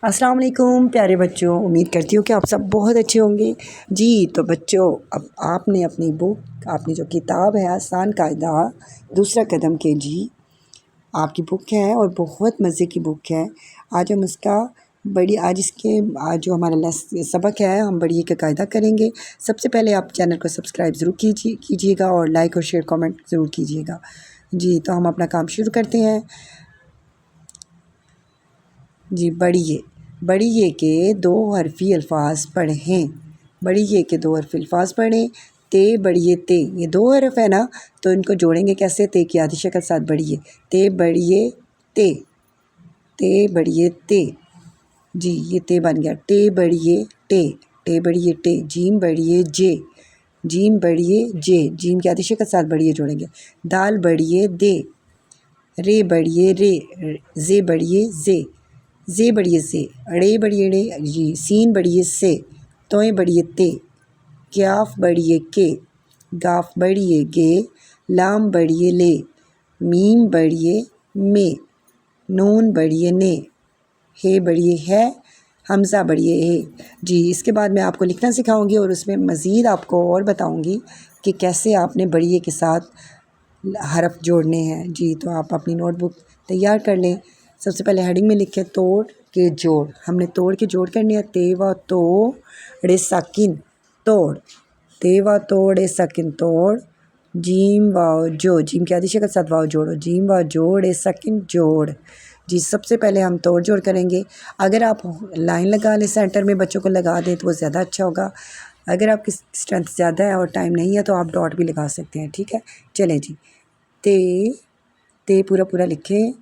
अस्सलाम वालेकुम प्यारे बच्चों, उम्मीद करती हूँ कि आप सब बहुत अच्छे होंगे। जी तो बच्चों, अब आपने अपनी बुक, आपने जो किताब है आसान कायदा दूसरा कदम के जी, आपकी बुक है और बहुत मज़े की बुक है। आज हम उसका आज जो हमारा सबक है, हम बड़ी का कायदा करेंगे। सबसे पहले आप चैनल को सब्सक्राइब ज़रूर कीजिएगा और लाइक और शेयर कमेंट ज़रूर कीजिएगा। जी तो हम अपना काम शुरू करते हैं। जी बड़ी ये के दो हरफी अल्फाज पढ़ें। बड़ी ये के दो हरफी अल्फाज पढ़ें। ते बड़िए ते, ये दो हरफ है ना, तो इनको जोड़ेंगे कैसे? ते की आधी शक्ल साथ बड़िए, ते बड़िए ते, ते बड़िए ते। जी ये ते बन गया। टे बड़िए टे, टे बड़िए टे। जीम बड़िए जे, जीम बड़िए जे, जीम की आधी शक्ल साथ बड़िए जोड़ेंगे। दाल बड़िए दे, रे बड़िए रे, जे बड़िए जे बड़िए से, अड़े बड़िए ड़े जी, सीन बड़िए से, तोए बड़िए ते, क्याफ बड़िए के, गाफ बड़िए गे, लाम बड़िए ले, मीम बड़िए में, नून बड़िए ने, हे बड़िए है, हमज़ा बड़िए हे। जी इसके बाद मैं आपको लिखना सिखाऊंगी और उसमें मज़ीद आपको और बताऊंगी कि कैसे आपने बड़िए के साथ हरफ जोड़ने हैं। जी तो आप अपनी नोटबुक तैयार कर लें। सबसे पहले हेडिंग में लिखें तोड़ के जोड़। हमने तोड़ के जोड़ करने हैं। ते व तो ड़े साकिन तोड़, ते व तो ड़े साकिन तोड़। जीम वाओ जो, जीम की आधी शक्ल साथ वाओ जोड़ो, जीम व जोड़ ए साकिन जोड़। जी सबसे पहले हम तोड़ जोड़ करेंगे। अगर आप लाइन लगा लें सेंटर में, बच्चों को लगा दें तो वो ज़्यादा अच्छा होगा। अगर आपकी स्ट्रेंथ ज़्यादा है और टाइम नहीं है तो आप डॉट भी लगा सकते हैं। ठीक है, चलें जी। ते पूरा पूरा लिखें।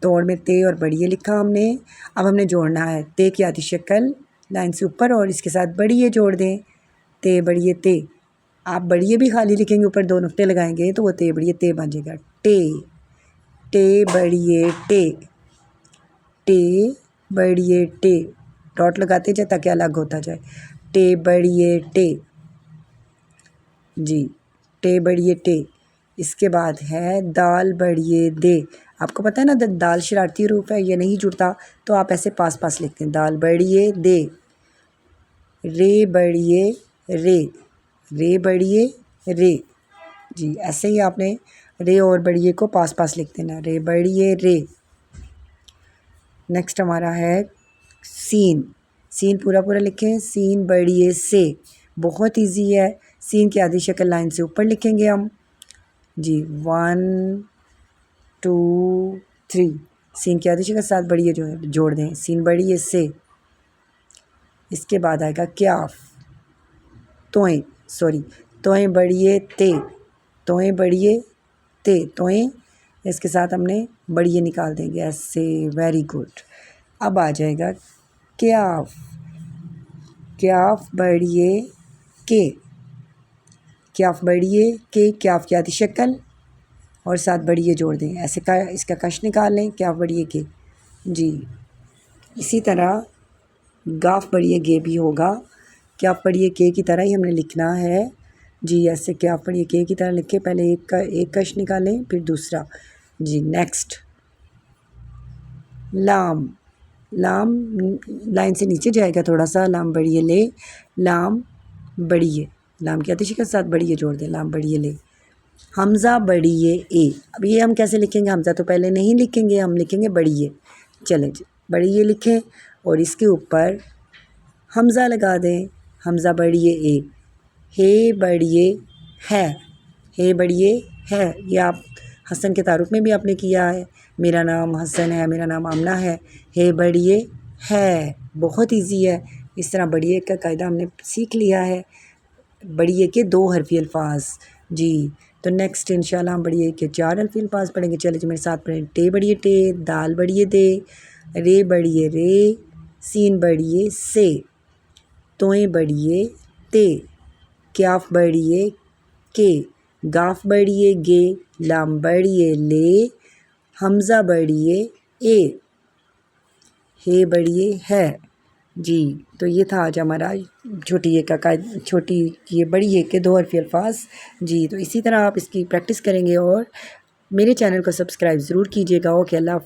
तोड़ में ते और बड़िए लिखा हमने। अब हमने जोड़ना है। ते की आधी शक्ल लाइन से ऊपर और इसके साथ बड़िए जोड़ दें। ते बड़िए ते। आप बड़िए भी खाली लिखेंगे, ऊपर दो नुक्ते लगाएंगे तो वो ते बड़िए ते बन जाएगा। टे, टे बड़िए टे, टे बड़िए टे। डॉट लगाते जाए ताकि अलग होता जाए। टे बड़िए टे। जी टे बड़िए टे। इसके बाद है दाल बड़िए दे। आपको पता है ना दाल शरारती रूप है, ये नहीं जुड़ता तो आप ऐसे पास पास लिखते हैं। दाल बड़िए दे। रे बड़िए रे, रे बड़िए रे। जी ऐसे ही आपने रे और बड़िए को पास पास लिख देना। रे बड़िए रे। नेक्स्ट हमारा है सीन। सीन पूरा पूरा लिखें। सीन बड़िए से। बहुत इजी है। सीन की आधी शक्ल लाइन से ऊपर लिखेंगे हम। जी 1 2 3। सीन की आधी शक्ल साथ बड़िए जोड़ दें। सीन बड़िए से। इसके बाद आएगा क्याफ, तोएं, सॉरी तोएं बड़िए ते, तोएं बड़िए ते, तोएं इसके साथ हमने बड़िए निकाल देंगे ऐसे। Very good. अब आ जाएगा क्याफ, क्याफ बड़िए के, क्याफ बड़िए के, क्याफ की आधी शक्ल और साथ बड़िए जोड़ दें ऐसे का। इसका कश निकाल लें। क्याफ बड़िए के। जी इसी तरह गाफ बड़िए गे भी होगा। क्याफ बड़िए के की तरह ही हमने लिखना है। जी ऐसे क्याफ बड़िए के की तरह लिखे। पहले एक कश निकालें फिर दूसरा। जी नेक्स्ट लाम, लाम लाइन से नीचे जाएगा थोड़ा सा। लाम बड़िए ले, लाम बड़िए, लाम की आधी शक्ल साथ बड़िए जोड़ दें। लाम बड़िए ले। हमज़ा बड़िए ए। अब ये हम कैसे लिखेंगे? हमज़ा तो पहले नहीं लिखेंगे, हम लिखेंगे बड़िए। चलें जी, बड़िए लिखें और इसके ऊपर हमज़ा लगा दें। हमज़ा बड़िए ए। हे बड़िए है, हे बड़िए है। ये आप हसन के तारुफ में भी आपने किया है। मेरा नाम हसन है, मेरा नाम आमना है। हे बड़िए है। बहुत इजी है। इस तरह बड़िए का कायदा हमने सीख लिया है। बड़िए के दो हरफी अल्फाज। जी तो नेक्स्ट इंशाल्लाह हम बड़िए के 4 हरफी अल्फाज पढ़ेंगे। चले जी मेरे साथ पढ़ें। टे बड़िए टे, दाल बड़िए दे, रे बड़िए रे, सीन बड़िए से, तोएं बड़िए ते, क्याफ बड़िए के, गाफ बड़िए गे, लाम बड़िए ले, हमज़ा बड़िए ए, हे बड़िए है। जी तो ये था आज हमारा छोटी ये बड़ी ये के दो हरफी अल्फाज। जी तो इसी तरह आप इसकी प्रैक्टिस करेंगे और मेरे चैनल को सब्सक्राइब ज़रूर कीजिएगा। ओके, अल्लाह।